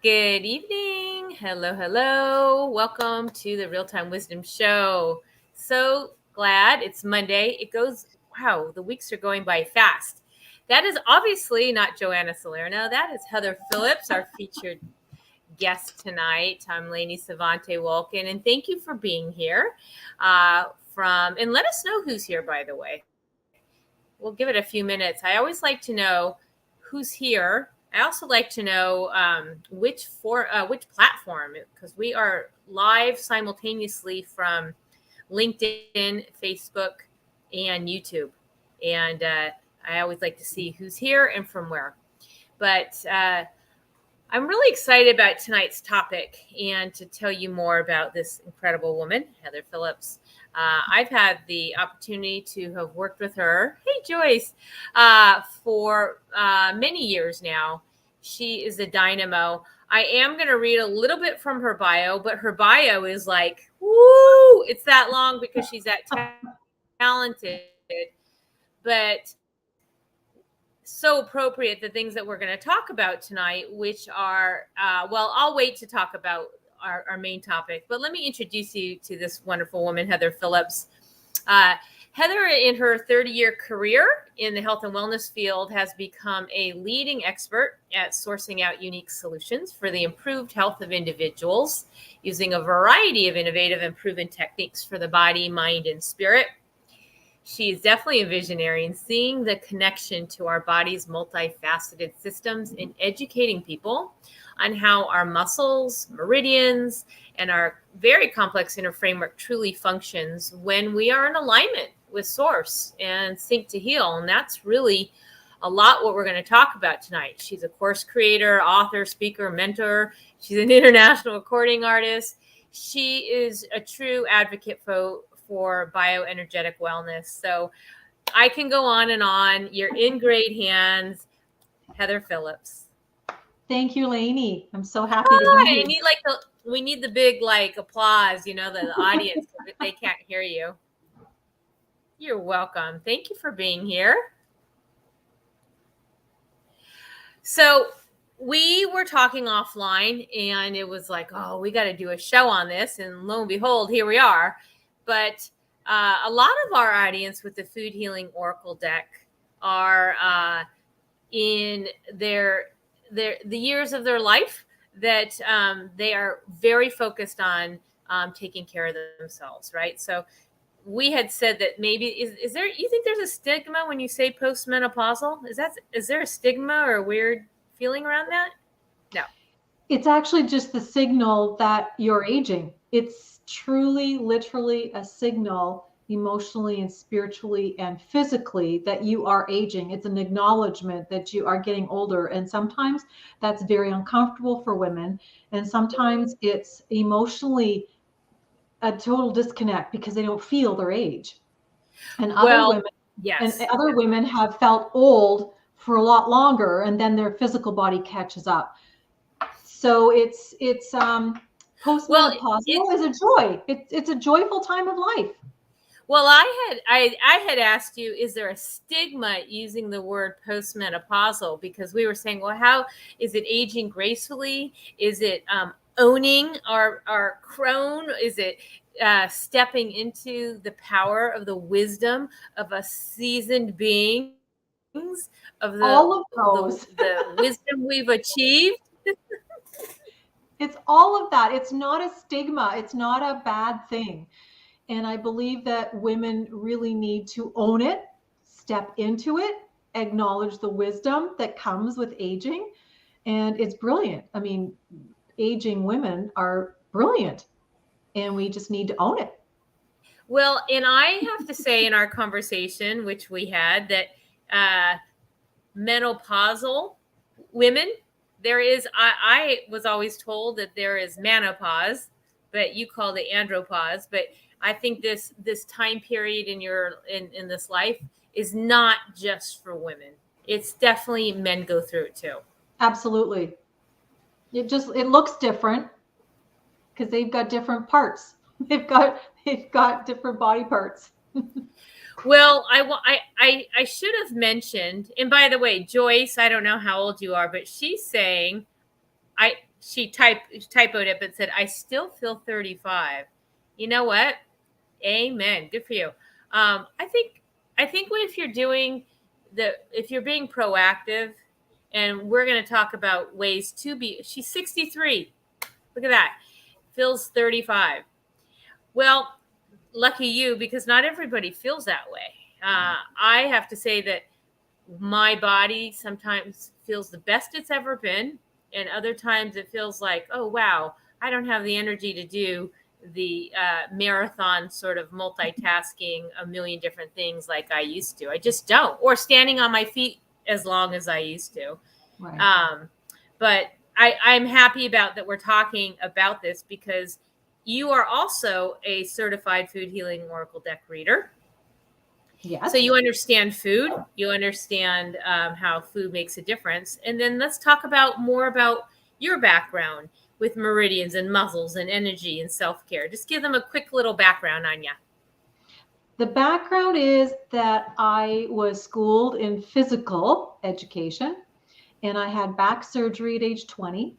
Good evening. Hello, hello. Welcome to the Real Time Wisdom Show. So glad it's Monday. Wow, the weeks are going by fast. That is obviously not Joanna Salerno. That is Heather Phillips, our featured guest tonight. I'm Lainey Savante Wolkin, and thank you for being here. And let us know who's here, by the way. We'll give it a few minutes. I always like to know who's here. I also like to know which platform, because we are live simultaneously from LinkedIn, Facebook, and YouTube. And I always like to see who's here and from where. But I'm really excited about tonight's topic and to tell you more about this incredible woman, Heather Phillips. I've had the opportunity to have worked with her, hey Joyce, for many years now. She is a dynamo. I am going to read a little bit from her bio, but her bio is like, woo, it's that long because she's that talented. But so appropriate, the things that we're going to talk about tonight, which are, I'll wait to talk about our main topic, but let me introduce you to this wonderful woman, Heather Phillips. Heather, in her 30-year career in the health and wellness field, has become a leading expert at sourcing out unique solutions for the improved health of individuals using a variety of innovative and proven techniques for the body, mind, and spirit. She is definitely a visionary in seeing the connection to our body's multifaceted systems and educating people on how our muscles, meridians, and our very complex inner framework truly functions when we are in alignment with source and sync to heal. And that's really a lot what we're going to talk about tonight. She's a course creator, author, speaker, mentor. She's an international recording artist. She is a true advocate for bioenergetic wellness. So I can go on and on. You're in great hands, Heather Phillips. Thank you, Lainey. I'm so happy to be here. We need the big applause, the audience, they can't hear you. You're welcome. Thank you for being here. So we were talking offline and it was like, oh, we got to do a show on this. And lo and behold, here we are. But a lot of our audience with the Food Healing Oracle deck are in the years of their life that they are very focused on taking care of themselves, right? So we had said that maybe you think there's a stigma when you say postmenopausal? Is there a stigma or a weird feeling around that? No. It's actually just the signal that you're aging. It's truly, literally a signal emotionally and spiritually and physically that you are aging. It's an acknowledgement that you are getting older. And sometimes that's very uncomfortable for women. And sometimes it's emotionally a total disconnect because they don't feel their age. And other women have felt old for a lot longer, and then their physical body catches up. So it's postmenopausal is a joy. It's a joyful time of life. Well, I had asked you, is there a stigma using the word postmenopausal? Because we were saying, well, how is it aging gracefully? Is it owning our crone? Is it stepping into the power of the wisdom of a seasoned beings, of all of those. the wisdom we've achieved? It's all of that. It's not a stigma. It's not a bad thing. And I believe that women really need to own it, step into it, acknowledge the wisdom that comes with aging. And it's brilliant. I mean, aging women are brilliant, and we just need to own it. Well, and I have to say in our conversation, which we had, that menopausal women, I was always told that there is menopause, but you call it andropause. But I think this time period in this life is not just for women. It's definitely men go through it too. Absolutely. It looks different because they've got different parts. They've got different body parts. Well, I should have mentioned, and by the way, Joyce, I don't know how old you are, but she's saying she typoed it, but said, I still feel 35. You know what? Amen. Good for you. I think if you're doing if you're being proactive, and we're going to talk about ways to be. She's 63. Look at that. Feels 35. Well, lucky you, because not everybody feels that way. I have to say that my body sometimes feels the best it's ever been, and other times it feels like, oh wow, I don't have the energy to do the marathon sort of multitasking a million different things like I used to. I just don't, or standing on my feet as long as I used to. Right. But I'm happy about that we're talking about this, because you are also a certified food healing oracle deck reader. Yes. So you understand food, you understand how food makes a difference. And then let's talk about more about your background with meridians and muscles and energy and self-care. Just give them a quick little background on you. The background is that I was schooled in physical education, and I had back surgery at age 20.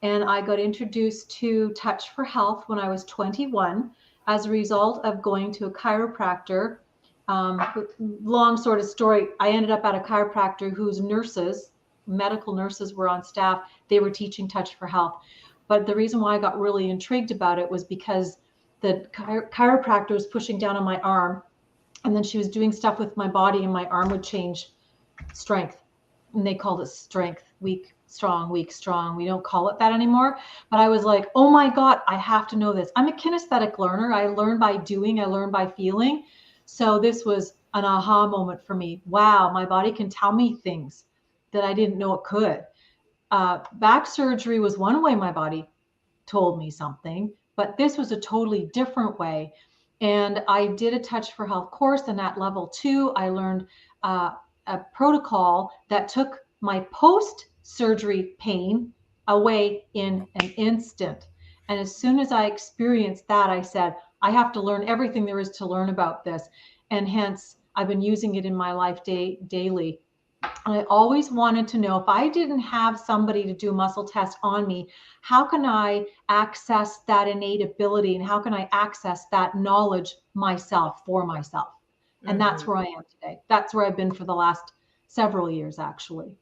And I got introduced to Touch for Health when I was 21 as a result of going to a chiropractor. Long sort of story, I ended up at a chiropractor whose nurses, medical nurses, were on staff. They were teaching Touch for Health. But the reason why I got really intrigued about it was because the chiropractor was pushing down on my arm, and then she was doing stuff with my body, and my arm would change strength. And they called it strength, weak, strong, weak, strong. We don't call it that anymore. But I was like, oh my God, I have to know this. I'm a kinesthetic learner. I learn by doing, I learn by feeling. So this was an aha moment for me. Wow, my body can tell me things that I didn't know it could. Back surgery was one way my body told me something, but this was a totally different way. And I did a Touch for Health course, and at level 2, I learned a protocol that took my post-surgery pain away in an instant. And as soon as I experienced that, I said, I have to learn everything there is to learn about this. And hence, I've been using it in my life daily. I always wanted to know, if I didn't have somebody to do a muscle test on me, how can I access that innate ability, and how can I access that knowledge myself for myself? And that's where I am today. That's where I've been for the last several years, actually.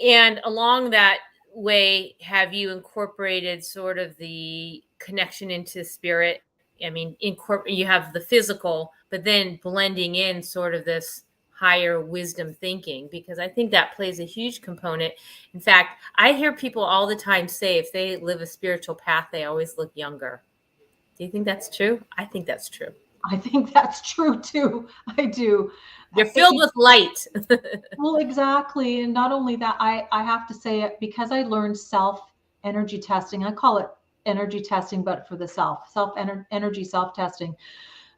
And along that way, have you incorporated sort of the connection into spirit? I mean, you have the physical, but then blending in sort of this higher wisdom thinking, because I think that plays a huge component. In fact, I hear people all the time say if they live a spiritual path, they always look younger. Do you think that's true? I think that's true. I think that's true too. I do. You're filled with light. Well, exactly. And not only that, I have to say it, because I learned self energy testing. I call it energy testing, but for the energy self testing,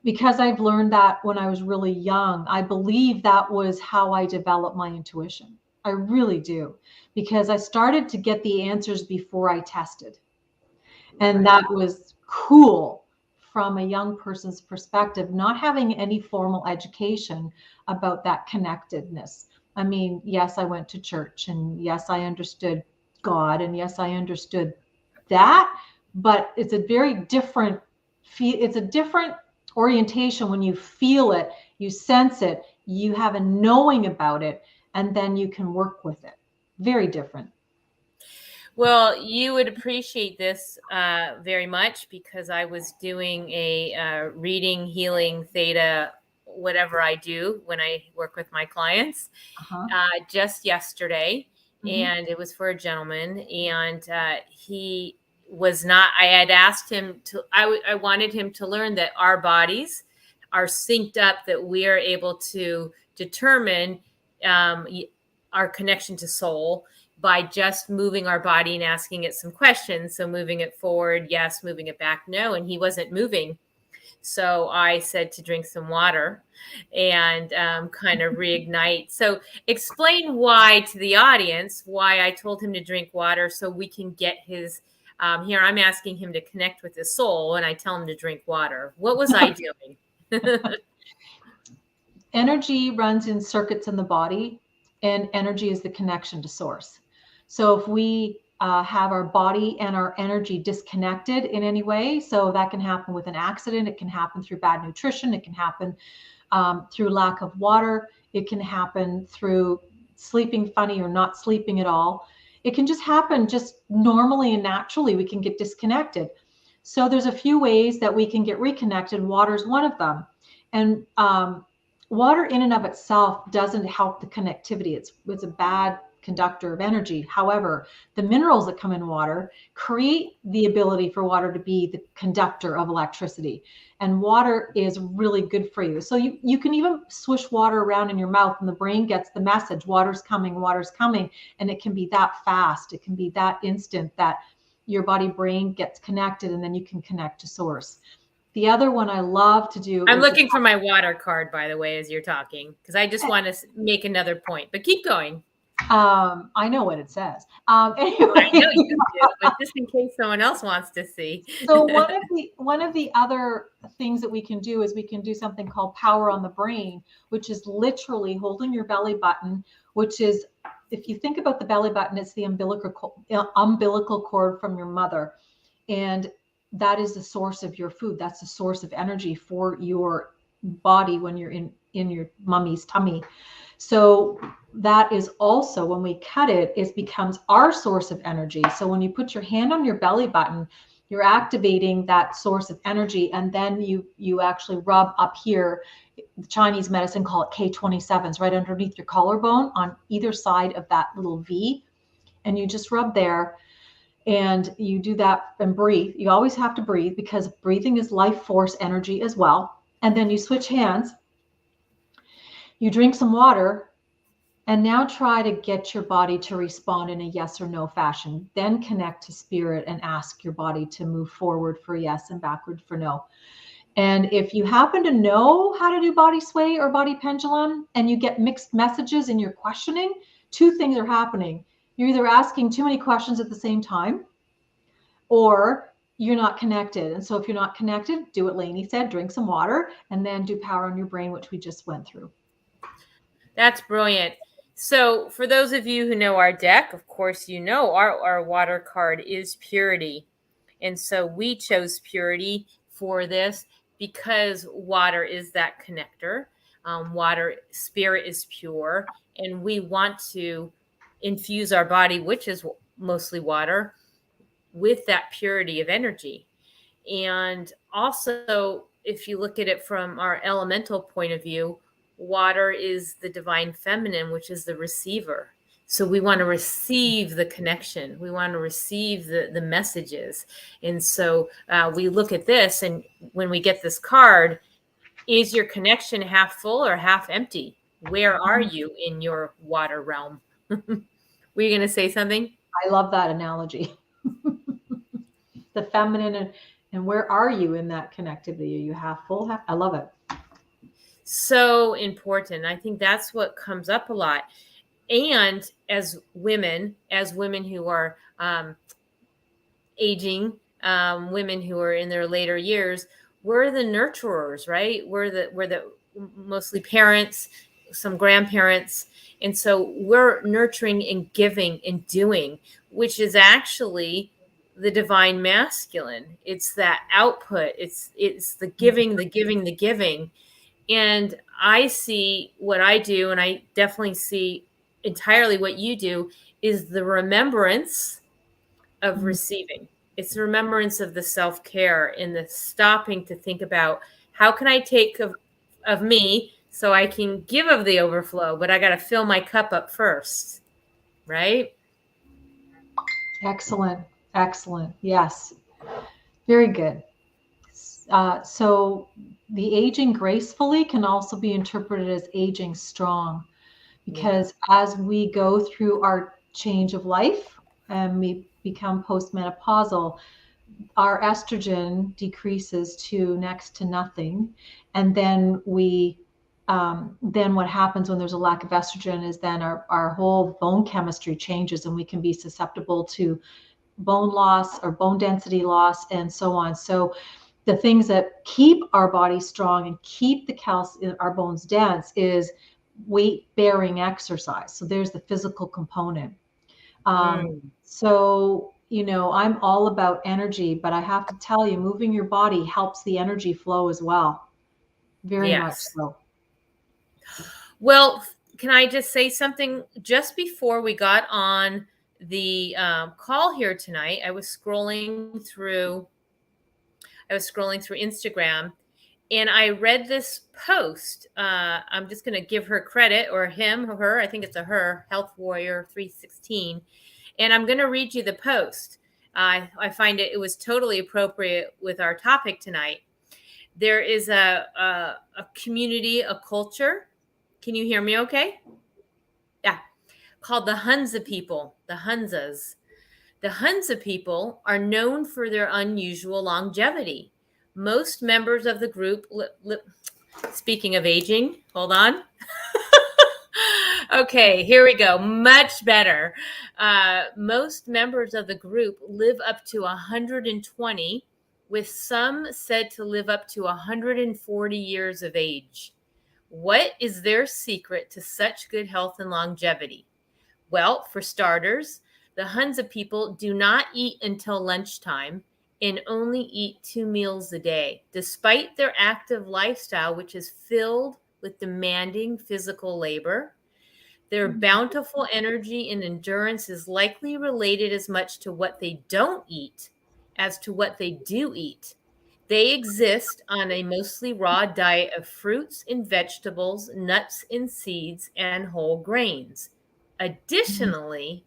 because I've learned that when I was really young. I believe that was how I developed my intuition. I really do, because I started to get the answers before I tested. And Right. that was cool from a young person's perspective, not having any formal education about that connectedness. I mean, yes, I went to church, and yes, I understood God, and yes, I understood that, but it's a very different it's a different orientation when you feel it, you sense it, you have a knowing about it, and then you can work with it. Very different. Well, you would appreciate this very much, because I was doing a reading, healing, theta, whatever I do when I work with my clients, Uh-huh. just yesterday. Mm-hmm. And it was for a gentleman. And he was not, I had asked him to, I wanted him to learn that our bodies are synced up, that we are able to determine our connection to soul by just moving our body and asking it some questions. So moving it forward, yes. Moving it back, no. And he wasn't moving. So I said to drink some water and kind of reignite. So explain why to the audience, why I told him to drink water, so we can get his, here I'm asking him to connect with his soul, and I tell him to drink water. What was I doing? Energy runs in circuits in the body, and energy is the connection to source. So if we have our body and our energy disconnected in any way, so that can happen with an accident, it can happen through bad nutrition, it can happen through lack of water, it can happen through sleeping funny or not sleeping at all. It can just happen just normally and naturally. We can get disconnected. So there's a few ways that we can get reconnected. Water is one of them. And water in and of itself doesn't help the connectivity. It's a bad conductor of energy. However, the minerals that come in water create the ability for water to be the conductor of electricity. And water is really good for you. So you can even swish water around in your mouth and the brain gets the message, water's coming, water's coming. And it can be that fast. It can be that instant that your body brain gets connected and then you can connect to source. The other one I love to do I'm is looking for my water card, by the way, as you're talking, because I just want to make another point, but keep going. I know what it says. I know Anyway, you do, but just in case someone else wants to see. so one of the other things that we can do is we can do something called power on the brain, which is literally holding your belly button, which is, if you think about the belly button, it's the umbilical cord from your mother, and that is the source of your food. That's the source of energy for your body when you're in your mummy's tummy. So that is also, when we cut it, it becomes our source of energy. So when you put your hand on your belly button, you're activating that source of energy, and then you actually rub up here. The Chinese medicine call it K27s, right underneath your collarbone on either side of that little V, and you just rub there. And you do that and breathe. You always have to breathe because breathing is life force energy as well. And then you switch hands, you drink some water, and now try to get your body to respond in a yes or no fashion. Then connect to spirit and ask your body to move forward for yes and backward for no. And if you happen to know how to do body sway or body pendulum and you get mixed messages in your questioning, two things are happening. You're either asking too many questions at the same time, or you're not connected. And so if you're not connected, do what Lainey said, drink some water, and then do power on your brain, which we just went through. That's brilliant. So, for those of you who know our deck, of course, you know our water card is purity. And so we chose purity for this because water is that connector. Water, spirit is pure, and we want to infuse our body, which is mostly water, with that purity of energy. And also, if you look at it from our elemental point of view, water is the divine feminine, which is the receiver. So we want to receive the connection. We want to receive the messages. And so we look at this, and when we get this card, is your connection half full or half empty? Where are you in your water realm? Were you going to say something? I love that analogy. The feminine, and where are you in that connectivity? Are you half full? I love it. So important. I think that's what comes up a lot. And as women who are aging, women who are in their later years, we're the nurturers, right? We're the mostly parents, some grandparents. And so we're nurturing and giving and doing, which is actually the divine masculine. It's that output. It's the giving, the giving, the giving. And I see what I do, and I definitely see entirely what you do, is the remembrance of receiving. It's the remembrance of the self-care and the stopping to think about how can I take of me so I can give of the overflow, but I got to fill my cup up first, right? Excellent. Excellent. Yes. Very good. So the aging gracefully can also be interpreted as aging strong, because as we go through our change of life and we become postmenopausal, our estrogen decreases to next to nothing. And then then what happens when there's a lack of estrogen is then our whole bone chemistry changes, and we can be susceptible to bone loss or bone density loss and so on. So the things that keep our body strong and keep the calcium in our bones dense is weight bearing exercise. So there's the physical component. Mm, So, I'm all about energy, but I have to tell you, moving your body helps the energy flow as well. Very much yes. so. Well, can I just say something? Just before we got on the call here tonight, I was scrolling through Instagram, and I read this post. I'm just going to give her credit, or him, or her. I think it's a her, Health Warrior 316, and I'm going to read you the post. I find it was totally appropriate with our topic tonight. There is a community, a culture. Can you hear me? Okay. Yeah, called the Hunza people, the Hunzas. The Hunza people are known for their unusual longevity. Most members of the group, speaking of aging, hold on. Okay, here we go. Much better. Most members of the group live up to 120, with some said to live up to 140 years of age. What is their secret to such good health and longevity? Well, for starters, the Hunza people do not eat until lunchtime and only eat 2 meals a day, despite their active lifestyle, which is filled with demanding physical labor. Their bountiful energy and endurance is likely related as much to what they don't eat as to what they do eat. They exist on a mostly raw diet of fruits and vegetables, nuts and seeds, and whole grains. Additionally,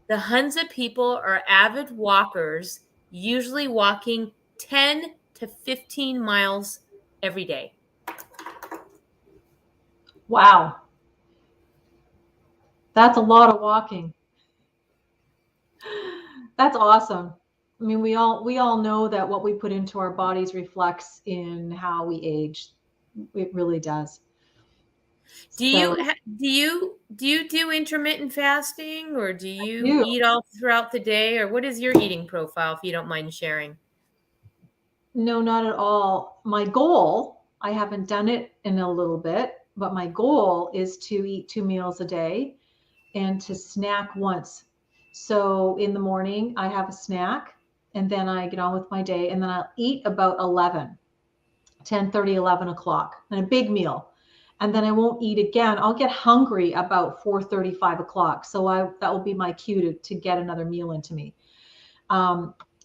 the Hunza people are avid walkers, usually walking 10 to 15 miles every day. Wow. That's a lot of walking. That's awesome. I mean, we all know that what we put into our bodies reflects in how we age. It really does. Do you So, do intermittent fasting, or do I you do. eat all throughout the day, or what is your eating profile, if you don't mind sharing? No, not at all. My goal, I haven't done it in a little bit, but my goal is to eat 2 meals a day and to snack once. So in the morning, I have a snack and then I get on with my day and then I'll eat about 10:30, 11 o'clock, and a big meal. And then I won't eat again. I'll get hungry about 4:30, 5 o'clock. So that will be my cue to get another meal into me.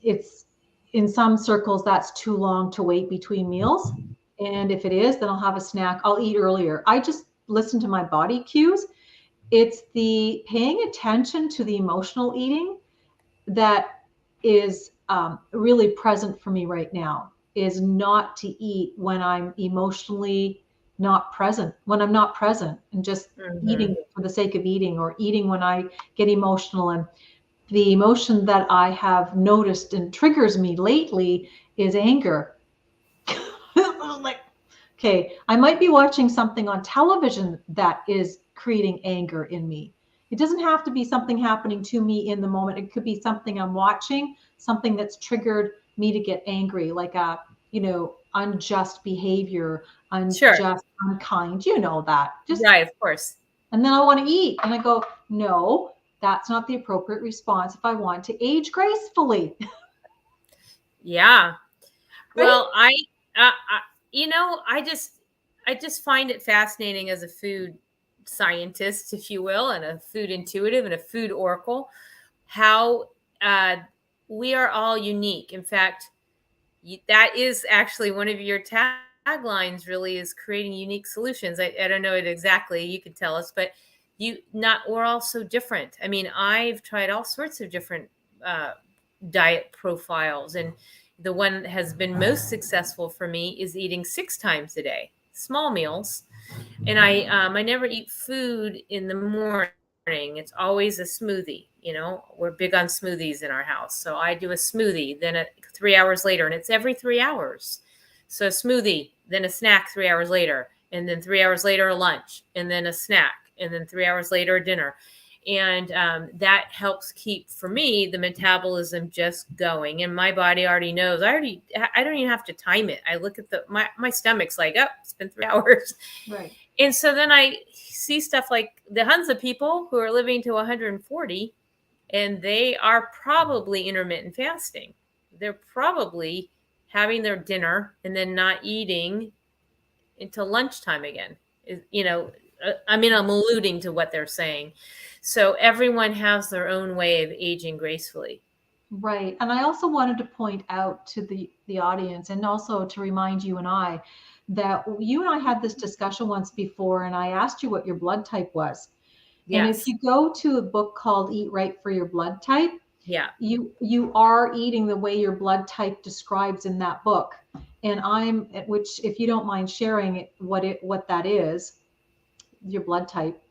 It's in some circles that's too long to wait between meals. And if it is, then I'll have a snack. I'll eat earlier. I just listen to my body cues. It's the paying attention to the emotional eating that is really present for me right now, is not to eat when I'm emotionally not present, when I'm not present and just Mhm. eating for the sake of eating, or eating when I get emotional. And the emotion that I have noticed and triggers me lately is anger. Like, okay, I might be watching something on television that is creating anger in me. It doesn't have to be something happening to me in the moment. It could be something I'm watching, something that's triggered me to get angry, like unjust behavior, Sure. unjust, unkind, that. Just Right, of course. and then I want to eat. And I go, no, that's not the appropriate response if I want to age gracefully. Yeah. Right? Well, I I just find it fascinating as a food scientist, if you will, and a food intuitive and a food oracle, how uh, we are all unique. In fact, that is actually one of your taglines. Really, is creating unique solutions. I don't know it exactly. You could tell us, but we're all so different. I mean, I've tried all sorts of different uh, diet profiles, and the one that has been most successful for me is eating 6 times a day, small meals. And I never eat food in the morning. It's always a smoothie. We're big on smoothies in our house, so I do a smoothie, then 3 hours later, and it's every 3 hours. So a smoothie, then a snack 3 hours later, and then 3 hours later a lunch, and then a snack, and then 3 hours later a dinner. And that helps keep, for me, the metabolism just going, and my body already knows. I don't even have to time it. I look at my stomach's like, oh, it's been 3 hours. Right. And so then I see stuff like the Hunza people who are living to 140. and they are probably intermittent fasting. They're probably having their dinner and then not eating until lunchtime again. I mean, I'm alluding to what they're saying. So everyone has their own way of aging gracefully. Right. And I also wanted to point out to the audience, and also to remind you and I, that you and I had this discussion once before, and I asked you what your blood type was. And if Yes. you go to a book called Eat Right for Your Blood Type, Yeah. you are eating the way your blood type describes in that book. And I'm, which, if you don't mind sharing what that is, your blood type.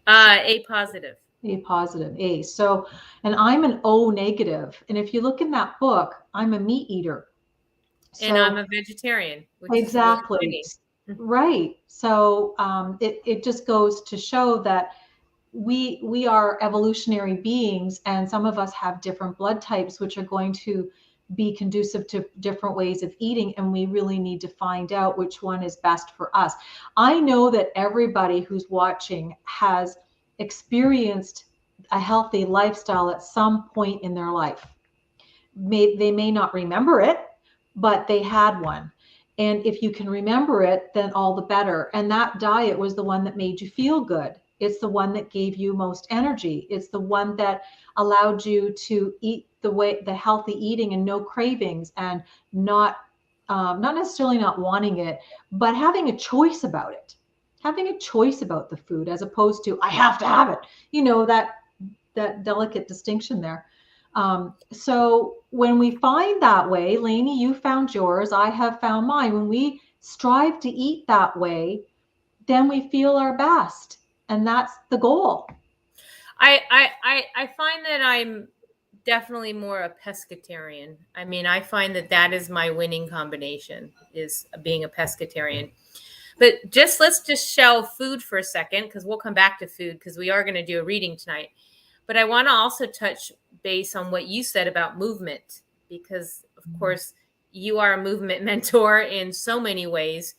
A positive. A positive, A. So, and I'm an O negative. And if you look in that book, I'm a meat eater. And I'm So a vegetarian, which is really exactly. funny. Right. So it just goes to show that we are evolutionary beings, and some of us have different blood types, which are going to be conducive to different ways of eating, and we really need to find out which one is best for us. I know that everybody who's watching has experienced a healthy lifestyle at some point in their life. They may not remember it, but they had one. And if you can remember it, then all the better. And that diet was the one that made you feel good. It's the one that gave you most energy. It's the one that allowed you to eat the healthy eating and no cravings, and not not necessarily not wanting it, but having a choice about it. Having a choice about the food, as opposed to I have to have it. That delicate distinction there. So when we find that way, Lainey, you found yours, I have found mine. When we strive to eat that way, then we feel our best. And that's the goal. I find that I'm definitely more a pescatarian. I mean, I find that that is my winning combination, is being a pescatarian. But let's just shelve food for a second, because we'll come back to food, because we are going to do a reading tonight. But I want to also touch base on what you said about movement, because of course you are a movement mentor in so many ways,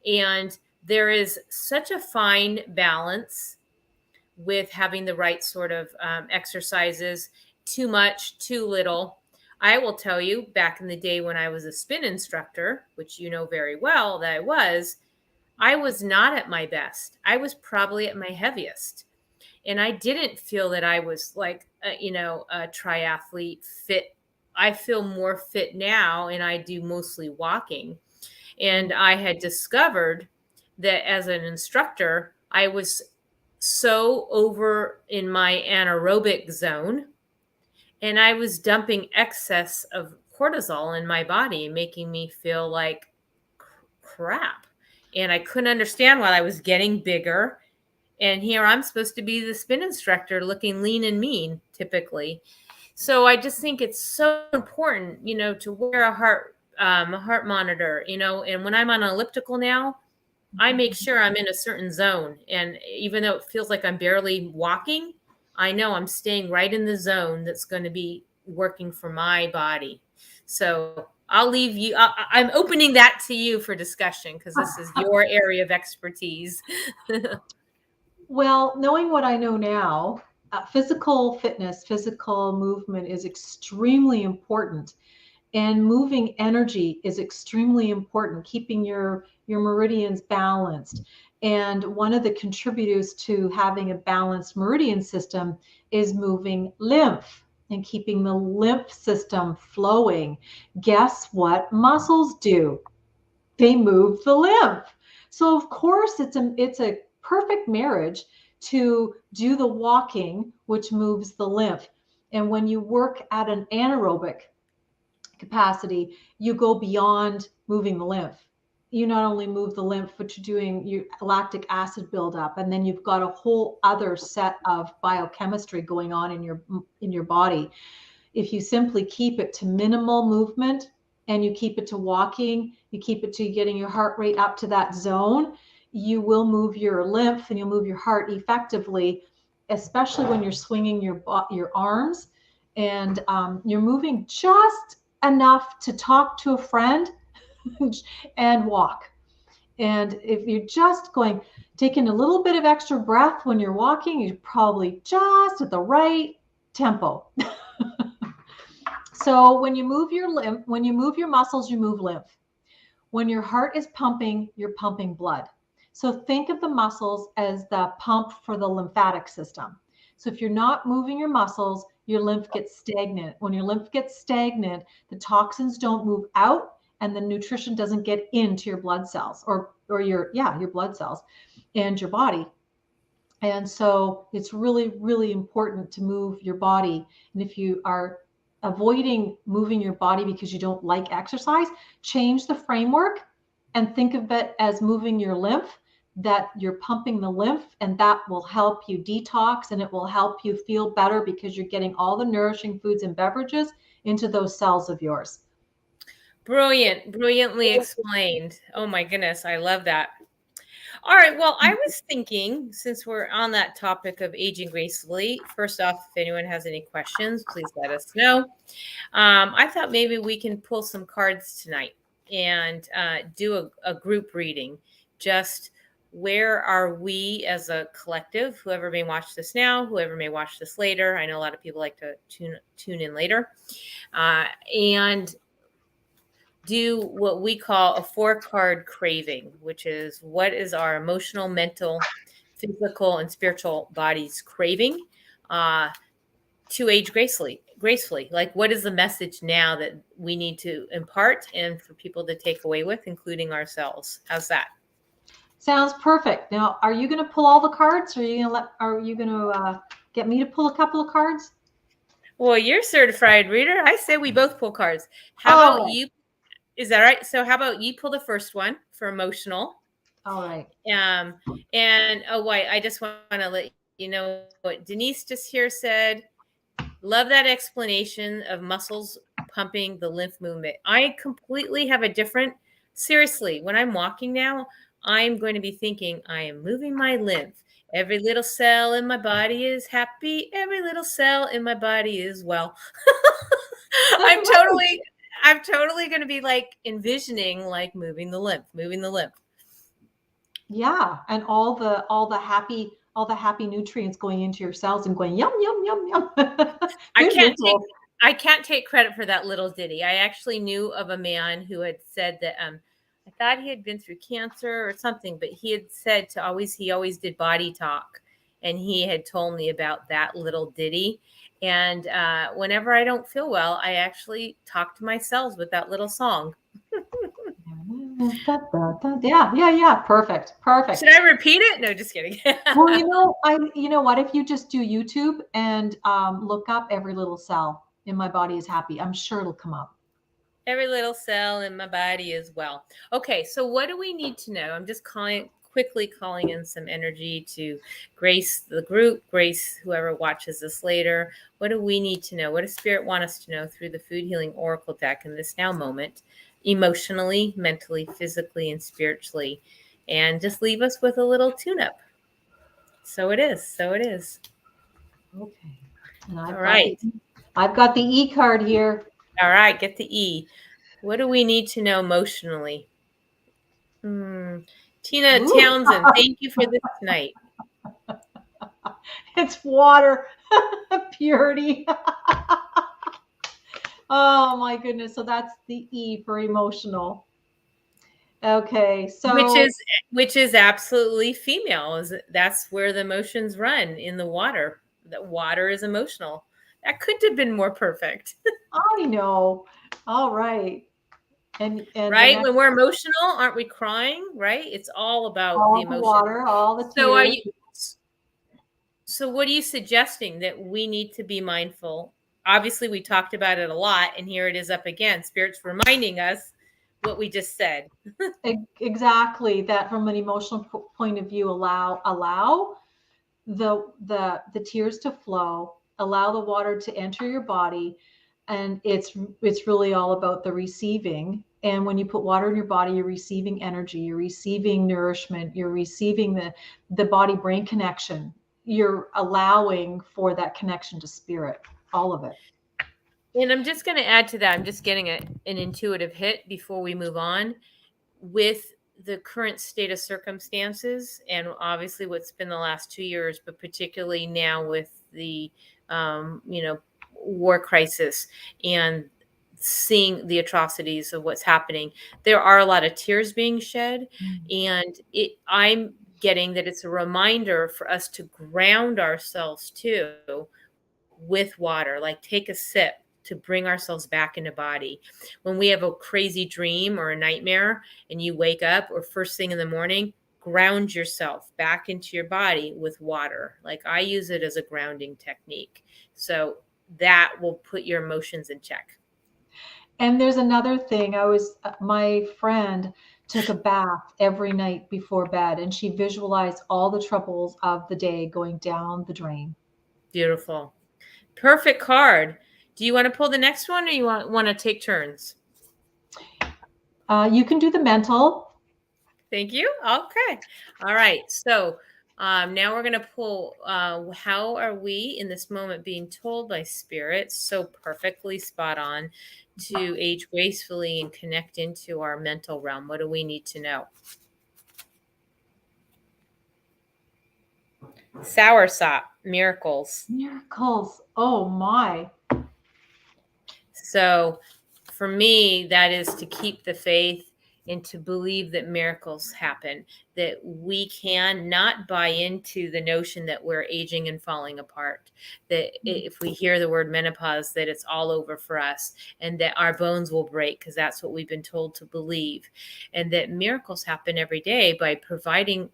and there is such a fine balance with having the right sort of exercises. Too much, too little. I will tell you, back in the day when I was a spin instructor, which you know very well that I was not at my best. I was probably at my heaviest. And I didn't feel that I was like, a triathlete fit. I feel more fit now, and I do mostly walking. And I had discovered that as an instructor, I was so over in my anaerobic zone, and I was dumping excess of cortisol in my body, making me feel like crap. And I couldn't understand why I was getting bigger. And here I'm supposed to be the spin instructor looking lean and mean typically. So I just think it's so important, to wear a heart monitor, and when I'm on an elliptical now, I make sure I'm in a certain zone. And even though it feels like I'm barely walking, I know I'm staying right in the zone that's going to be working for my body. So I'll leave you, I'm opening that to you for discussion, because this is your area of expertise. Well, knowing what I know now, physical fitness, physical movement is extremely important. And moving energy is extremely important, keeping your meridians balanced. And one of the contributors to having a balanced meridian system is moving lymph and keeping the lymph system flowing. Guess what muscles do? They move the lymph. So of course it's a perfect marriage to do the walking, which moves the lymph. And when you work at an anaerobic capacity, you go beyond moving the lymph. You not only move the lymph, but you're doing your lactic acid buildup, and then you've got a whole other set of biochemistry going on in your body. If you simply keep it to minimal movement, and you keep it to walking, you keep it to getting your heart rate up to that zone, you will move your lymph and you'll move your heart effectively, especially when you're swinging your arms, and you're moving just enough to talk to a friend and walk. And if you're just taking a little bit of extra breath when you're walking, you're probably just at the right. tempo. So when you move your lymph, when you move your muscles, you move lymph. When your heart is pumping, you're pumping blood. So think of the muscles as the pump for the lymphatic system. So if you're not moving your muscles, your lymph gets stagnant. When your lymph gets stagnant, the toxins don't move out and the nutrition doesn't get into your blood cells or your blood cells and your body. And so it's really, really important to move your body. And if you are avoiding moving your body because you don't like exercise, change the framework and think of it as moving your lymph, that you're pumping the lymph, and that will help you detox and it will help you feel better because you're getting all the nourishing foods and beverages into those cells of yours. Brilliantly explained. Oh my goodness, I love that. All right. Well, I was thinking, since we're on that topic of aging gracefully, first off, if anyone has any questions, please let us know. I thought maybe we can pull some cards tonight and do a group reading. Just where are we as a collective, whoever may watch this now, whoever may watch this later. I know a lot of people like to tune in later. And do what we call a 4-card craving, which is what is our emotional, mental, physical, and spiritual bodies craving to age gracefully. Like, what is the message now that we need to impart and for people to take away with, including ourselves? How's that? Sounds perfect. Now, are you going to pull all the cards, or are you going to get me to pull a couple of cards? Well, you're certified reader. I say we both pull cards. How All about right. you? Is that right? So how about you pull the first one for emotional? All right. And oh, wait, I just want to let you know what Denise just here said. Love that explanation of muscles pumping the lymph movement. I completely have a different, seriously, when I'm walking now, I'm going to be thinking I am moving my lymph. Every little cell in my body is happy. Every little cell in my body is well. That's I'm right. totally, I'm totally going to be like envisioning like moving the lymph, moving the lymph. Yeah, and all the happy nutrients going into your cells and going yum yum yum yum. I Good can't take visual. I can't take credit for that little ditty. I actually knew of a man who had said that I thought he had been through cancer or something, but he had said he always did body talk, and he had told me about that little ditty. And whenever I don't feel well, I actually talk to myself with that little song. Yeah. Perfect. Should I repeat it? No, just kidding. Well, you know what? If you just do YouTube and look up every little cell in my body is happy, I'm sure it'll come up. Every little cell in my body as well. Okay, so what do we need to know? I'm just quickly calling in some energy to grace the group, grace whoever watches this later. What do we need to know? What does Spirit want us to know through the Food Healing Oracle deck in this now moment, emotionally, mentally, physically, and spiritually? And just leave us with a little tune-up. So it is. So it is. Okay. And All right. I've got the E card here. All right. Get the E. What do we need to know emotionally? Tina Ooh, Townsend, thank you for this tonight. it's water. Purity. Oh my goodness. So that's the E for emotional. Okay. So Which is absolutely female. That's where the emotions run in the water. That water is emotional. That couldn't have been more perfect. I know. All right. And the Right? next, When we're emotional, aren't we crying? Right? It's all about the all the emotions. water, all the So are tears. you so what are you suggesting that we need to be mindful? Obviously, we talked about it a lot, and here it is up again. Spirit's reminding us what we just said. Exactly. That from an emotional point of view, allow the tears to flow, allow the water to enter your body, and it's really all about the receiving. And when you put water in your body, you're receiving energy, you're receiving nourishment, you're receiving the body brain connection, you're allowing for that connection to spirit, all of it. And I'm just going to add to that. I'm just getting an intuitive hit before we move on with the current state of circumstances, and obviously what's been the last 2 years, but particularly now with the war crisis and seeing the atrocities of what's happening. There are a lot of tears being shed, and I'm getting that it's a reminder for us to ground ourselves too with water, like take a sip to bring ourselves back into body. When we have a crazy dream or a nightmare and you wake up or first thing in the morning, ground yourself back into your body with water. Like I use it as a grounding technique. So that will put your emotions in check. And there's another thing. My friend took a bath every night before bed, and she visualized all the troubles of the day going down the drain. Beautiful. Perfect card. Do you want to pull the next one or you want to take turns? You can do the mental. Thank you. Okay. All right. So now we're going to pull how are we in this moment being told by spirit so perfectly spot on to age gracefully and connect into our mental realm? What do we need to know? Soursop, miracles. Miracles. Oh my. So for me, that is to keep the faith and to believe that miracles happen, that we can not buy into the notion that we're aging and falling apart, that if we hear the word menopause, that it's all over for us and that our bones will break because that's what we've been told to believe, and that miracles happen every day by providing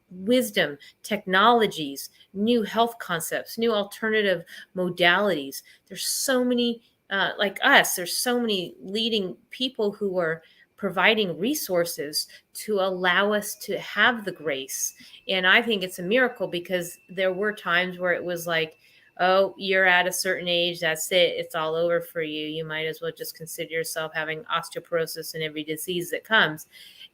wisdom, technologies, new health concepts, new alternative modalities. There's so many, like us, there's so many leading people who are providing resources to allow us to have the grace. And I think it's a miracle because there were times where it was like, oh, you're at a certain age, that's it, it's all over for you. You might as well just consider yourself having osteoporosis and every disease that comes.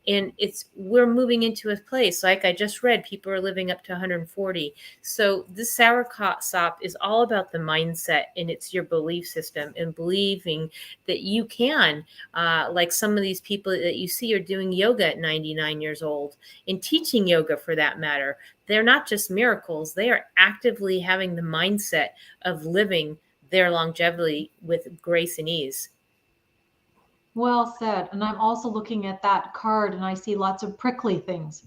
And we're moving into a place like I just read, people are living up to 140. So this soursop is all about the mindset, and it's your belief system and believing that you can, like some of these people that you see are doing yoga at 99 years old and teaching yoga for that matter. They're not just miracles, they are actively having the mindset of living their longevity with grace and ease. Well said. And I'm also looking at that card and I see lots of prickly things.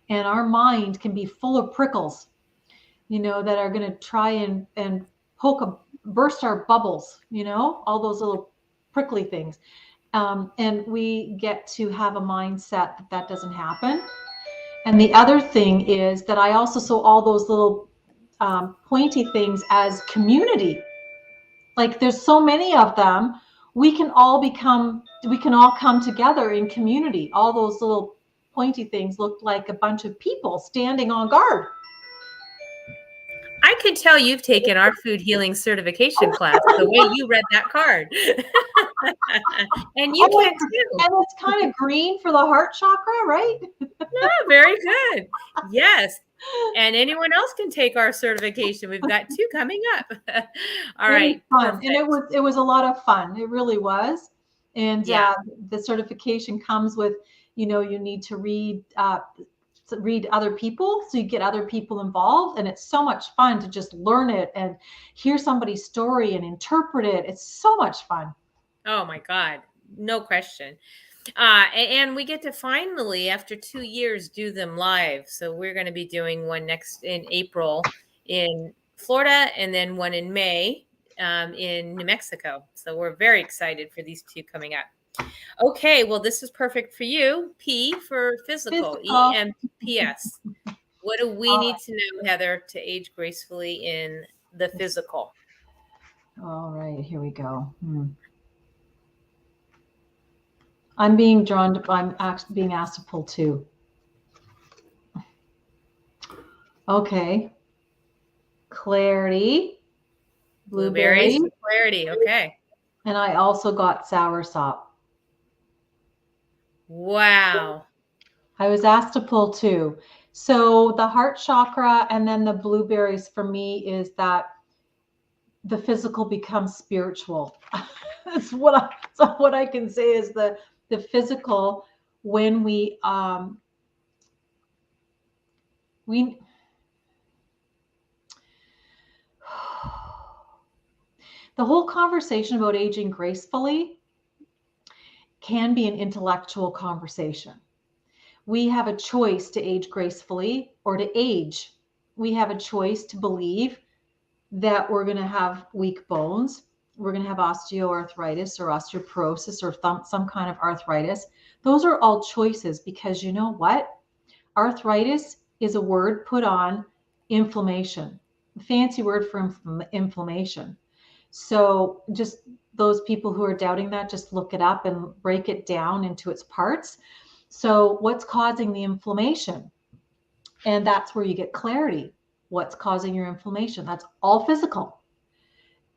And our mind can be full of prickles, that are going to try and burst our bubbles, all those little prickly things. And we get to have a mindset that that doesn't happen. And the other thing is that I also saw all those little pointy things as community. Like there's so many of them. We can all come together in community. All those little pointy things looked like a bunch of people standing on guard. I can tell you've taken our food healing certification class the way you read that card. And you can too. And it's kind of green for the heart chakra, right? Oh, very good. Yes. And anyone else can take our certification. We've got 2 coming up. All right. Fun. Perfect. And it was a lot of fun. It really was. And Yeah. the certification comes with, you need to read other people, so you get other people involved, and it's so much fun to just learn it and hear somebody's story and interpret it. It's so much fun. Oh my God. No question. And we get to finally, after 2 years, do them live. So we're going to be doing one next in April in Florida, and then one in May in New Mexico. So we're very excited for these 2 coming up. Okay, well, this is perfect for you. P for physical, Physical. EMPS. What do we need to know, Heather, to age gracefully in the physical? All right, here we go. I'm being being asked to pull 2. Okay. Clarity, Blueberries blueberry, for clarity. Okay. and I also got soursop. Wow. I was asked to pull 2. So the heart chakra and then the blueberries for me is that the physical becomes spiritual. What I can say is the physical when we The whole conversation about aging gracefully can be an intellectual conversation. We have a choice to age gracefully or to age. We have a choice to believe that we're going to have weak bones, we're going to have osteoarthritis or osteoporosis or some kind of arthritis. Those are all choices, because you know what? Arthritis is a word put on inflammation, a fancy word for inflammation. So just those people who are doubting that, just look it up and break it down into its parts. So what's causing the inflammation? And that's where you get clarity. What's causing your inflammation? That's all physical.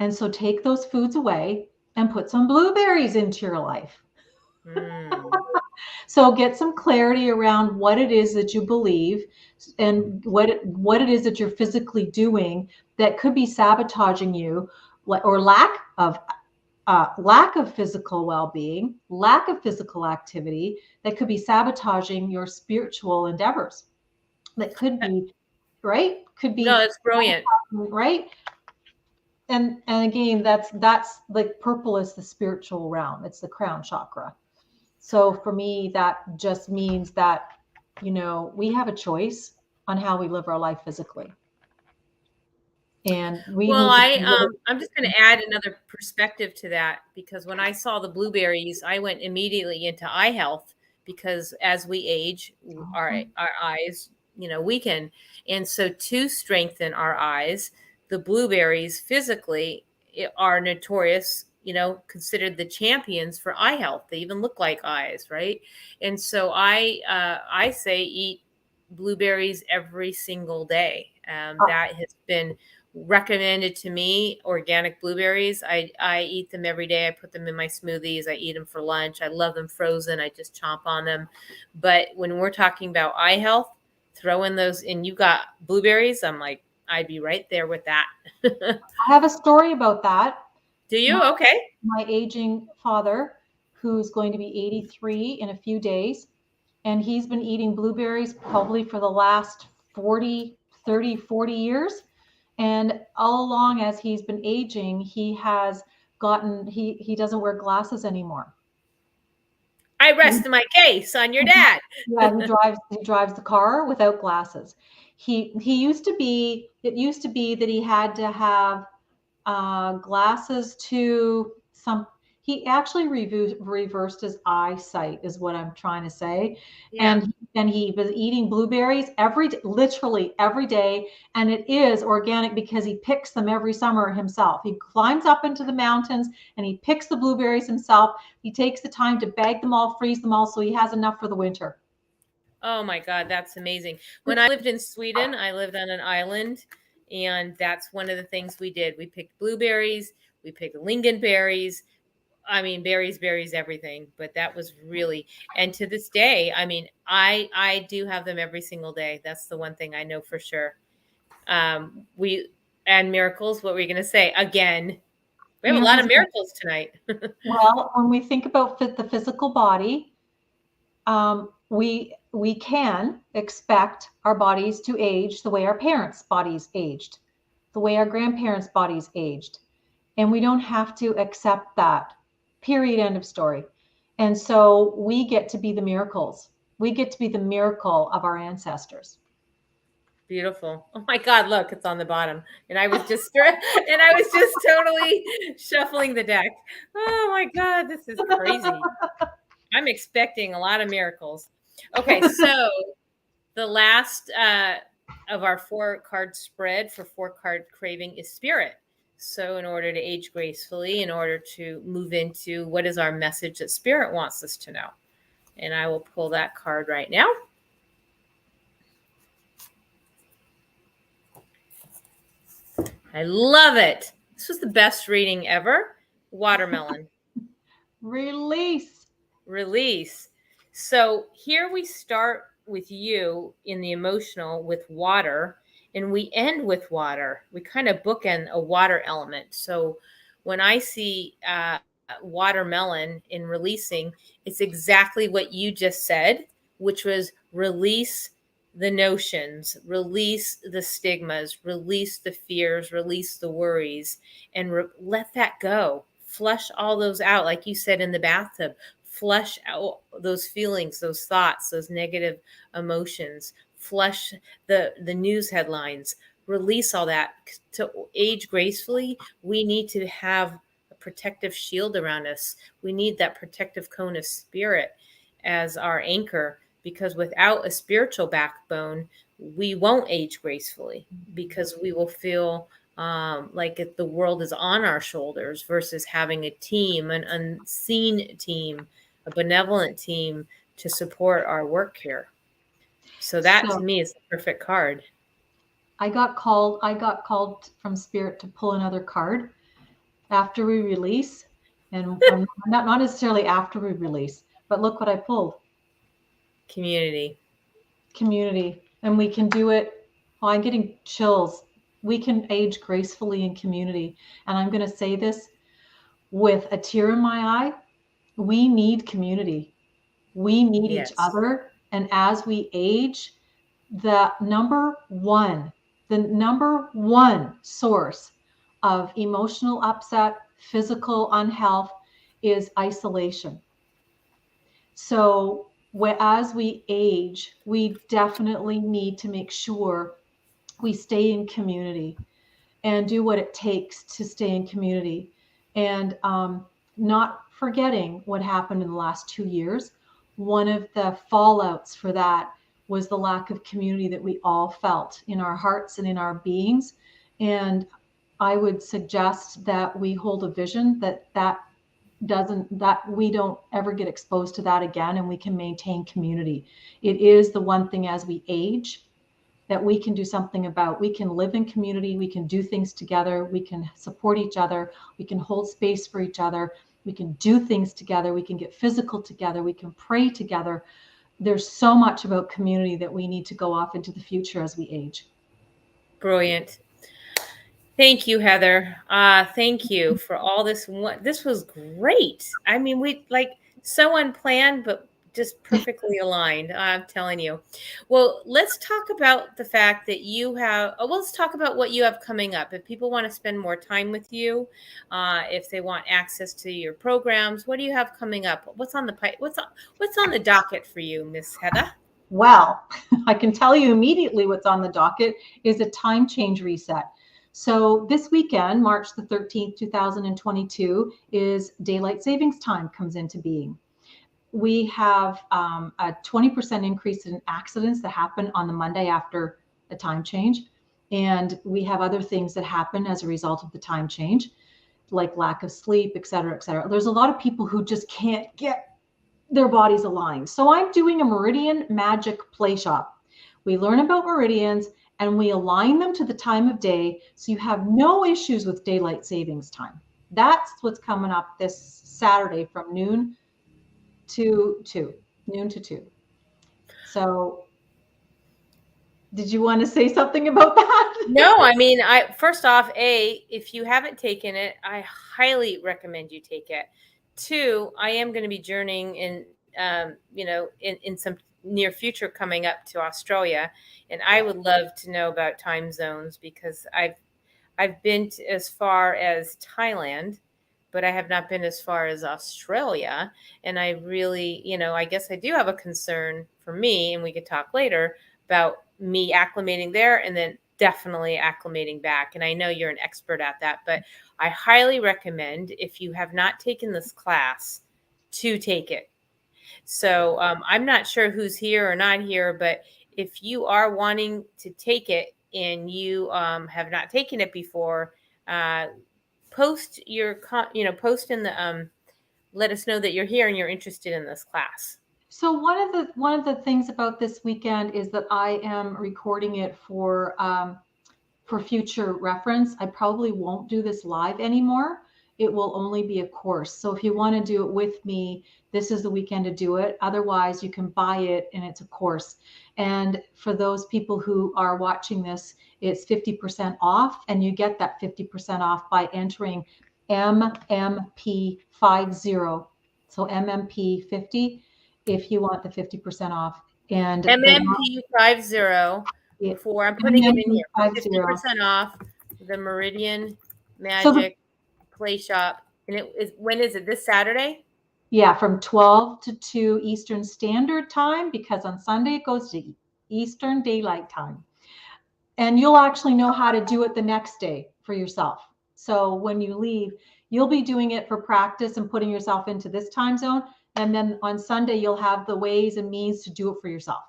And so take those foods away and put some blueberries into your life. Mm. So get some clarity around what it is that you believe and what it is that you're physically doing that could be sabotaging you, or lack of physical well-being, lack of physical activity that could be sabotaging your spiritual endeavors. That could be, right? Could No, be, that's brilliant. right? And again, that's like purple is the spiritual realm. It's the crown chakra. So for me, that just means that, we have a choice on how we live our life physically. And we Well, need to live it. I'm just going to add another perspective to that, because when I saw the blueberries, I went immediately into eye health, because as we age, our eyes, weaken, and so to strengthen our eyes, the blueberries physically are notorious. Considered the champions for eye health. They even look like eyes, right? And so I say eat blueberries every single day. That has been recommended to me. Organic blueberries, I eat them every day. I put them in my smoothies. I eat them for lunch. I love them frozen. I just chomp on them. But when we're talking about eye health, throw in those, and you got blueberries, I'm like, I'd be right there with that. I have a story about that. Do My, you? Okay. my aging father, who's going to be 83 in a few days, and he's been eating blueberries probably for the last 40 years. And all along, as he's been aging, he doesn't wear glasses anymore. I rest my case on your dad. Yeah, he drives the car without glasses. He used to be it used to be that he had to have glasses to some. He actually reversed his eyesight, is what I'm trying to say. Yeah. And he was eating blueberries literally every day, and it is organic because he picks them every summer himself. He climbs up into the mountains and he picks the blueberries himself. He takes the time to bag them all, freeze them all, so he has enough for the winter. Oh my God, that's amazing. When I lived in Sweden, I lived on an island, and that's one of the things we did. We picked blueberries, we picked lingonberries. I mean, berries, everything. But that was really, and to this day, I mean, I do have them every single day. That's the one thing I know for sure. We and miracles. What were you going to say? Again, we have a lot Miracles. of miracles tonight. Well, when we think about the physical body, we can expect our bodies to age the way our parents' bodies aged, the way our grandparents' bodies aged, and we don't have to accept that. Period. End of story. And so we get to be the miracles. We get to be the miracle of our ancestors. Beautiful. Oh my God, look, it's on the bottom. And I was just totally shuffling the deck. Oh my God, this is crazy. I'm expecting a lot of miracles. Okay, so the last of our 4-card spread for 4-card craving is spirit. So in order to age gracefully, in order to move into what is our message that spirit wants us to know. And I will pull that card right now. I love it. This was the best reading ever. Watermelon. Release. Release. So here we start with you in the emotional with water, and we end with water. We kind of bookend a water element. So when I see watermelon in releasing, it's exactly what you just said, which was release the notions, release the stigmas, release the fears, release the worries, and let that go. Flush all those out, like you said in the bathtub. Flush out those feelings, those thoughts, those negative emotions. Flush the news headlines. Release all that. To age gracefully, we need to have a protective shield around us. We need that protective cone of spirit as our anchor, because without a spiritual backbone, we won't age gracefully, because we will feel like if the world is on our shoulders versus having a team, an unseen team, a benevolent team to support our work here. So that to So me is the perfect card. I got called from spirit to pull another card after we release, and not necessarily after we release, but look what I pulled. Community. Community. And we can do it. Oh, I'm getting chills. We can age gracefully in community. And I'm going to say this with a tear in my eye. We need community. We need each Yes. other. And as we age, the number one source of emotional upset, physical unhealth is isolation. So as we age, we definitely need to make sure we stay in community and do what it takes to stay in community, and not forgetting what happened in the last 2 years. One of the fallouts for that was the lack of community that we all felt in our hearts and in our beings. And I would suggest that we hold a vision that we don't ever get exposed to that again, and we can maintain community. It is the one thing as we age that we can do something about. We can live in community, we can do things together, we can support each other, we can hold space for each other, we can do things together, we can get physical together, we can pray together. There's so much about community that we need to go off into the future as we age. Brilliant. Thank you, Heather. Thank you for all this. This was great. I mean, we like so unplanned, but just perfectly aligned. I'm telling you. Well, let's talk about the fact that you have. Let's talk about what you have coming up. If people want to spend more time with you, if they want access to your programs, what do you have coming up? What's on the pipe? What's on the docket for you, Miss Heather? Well, I can tell you immediately what's on the docket is a time change reset. So this weekend, March the 13th, 2022, is daylight savings time comes into being. We have a 20% increase in accidents that happen on the Monday after the time change. And we have other things that happen as a result of the time change, like lack of sleep, et cetera, et cetera. There's a lot of people who just can't get their bodies aligned. So I'm doing a meridian magic play shop. We learn about meridians and we align them to the time of day so you have no issues with daylight savings time. That's what's coming up this Saturday from noon to 2, noon to 2. So did you want to say something about that? No, I mean, I first off, if you haven't taken it, I highly recommend you take it. Two, I am going to be journeying in, in some near future coming up to Australia, and I would love to know about time zones because I've been as far as Thailand, but I have not been as far as Australia. And I really, I guess I do have a concern for me, and we could talk later about me acclimating there and then definitely acclimating back. And I know you're an expert at that, but I highly recommend if you have not taken this class to take it. So I'm not sure who's here or not here, but if you are wanting to take it and you have not taken it before, uh, post post in the let us know that you're here and you're interested in this class. So one of the things about this weekend is that I am recording it for future reference. I probably won't do this live anymore. It will only be a course. So if you want to do it with me, this is the weekend to do it. Otherwise, you can buy it and it's a course. And for those people who are watching this, it's 50% off, and you get that 50% off by entering MMP50. So MMP50 if you want the 50% off. And MMP50 for, I'm putting it in here, for 50. 50% off the Meridian So Magic Play Shop. And it is, when is it? This Saturday? yeah, from 12 to 2 Eastern Standard Time, because on Sunday it goes to Eastern Daylight Time. And you'll actually know how to do it the next day for yourself. So when you leave, you'll be doing it for practice and putting yourself into this time zone. And then on Sunday, you'll have the ways and means to do it for yourself.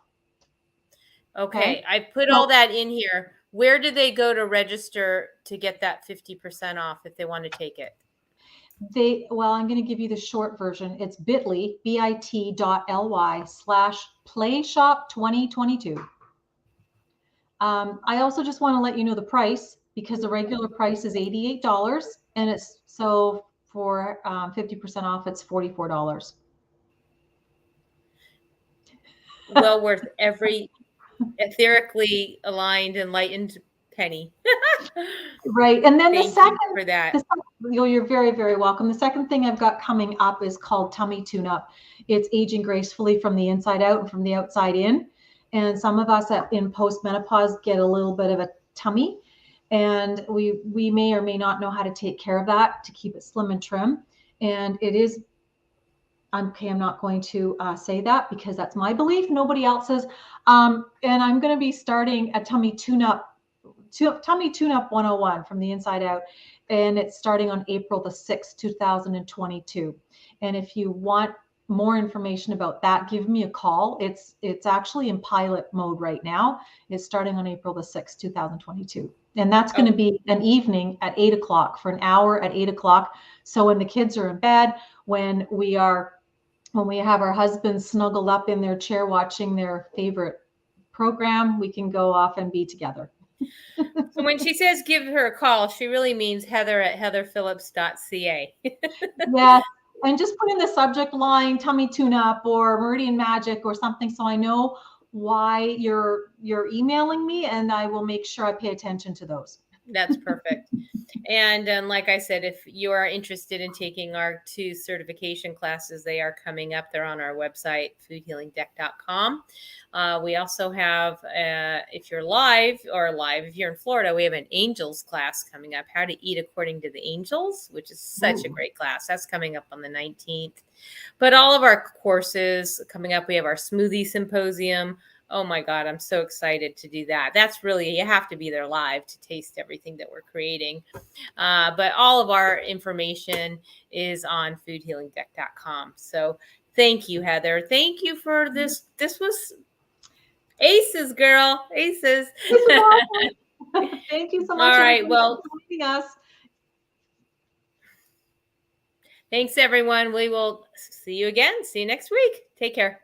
Okay, I put all that in here. Where do they go to register to get that 50% off if they want to take it? Well, I'm going to give you the short version. It's bit.ly/playshop2022. I also just want to let you know the price, because the regular price is $88, and it's so for 50% off, it's $44. Well worth every etherically aligned, enlightened penny. Right. And then Thank the second, you for that. you're very, very welcome. The second thing I've got coming up is called Tummy Tune Up. It's aging gracefully from the inside out and from the outside in. And some of us in postmenopause get a little bit of a tummy, and we may or may not know how to take care of that to keep it slim and trim. And it is, okay, I'm not going to say that because that's my belief, nobody else's. And I'm going to be starting a tummy tune-up 101 from the inside out, and it's starting on April the 6th, 2022. And if you want more information about that, give me a call. It's actually in pilot mode right now. It's starting on April the 6th, 2022. And that's going to be an evening at 8 o'clock, for an hour at 8 o'clock. So when the kids are in bed, when we have our husbands snuggled up in their chair watching their favorite program, we can go off and be together. So when she says give her a call, she really means heather@heatherphillips.ca. Yeah. And just put in the subject line, tummy tune up or Meridian Magic or something, so I know why you're emailing me, and I will make sure I pay attention to those. That's perfect. And like I said, if you are interested in taking our 2 certification classes, they are coming up. They're on our website, foodhealingdeck.com. We also have, if you're if you're in Florida, we have an angels class coming up, how to eat according to the angels, which is such a great class. That's coming up on the 19th. But all of our courses coming up, we have our smoothie symposium. Oh my God, I'm so excited to do that. That's really, you have to be there live to taste everything that we're creating. But all of our information is on foodhealingdeck.com. So thank you, Heather. Thank you for this. This was aces, girl. Aces. Thank you so much. All right. Well, for joining us. Thanks, everyone. We will see you again. See you next week. Take care.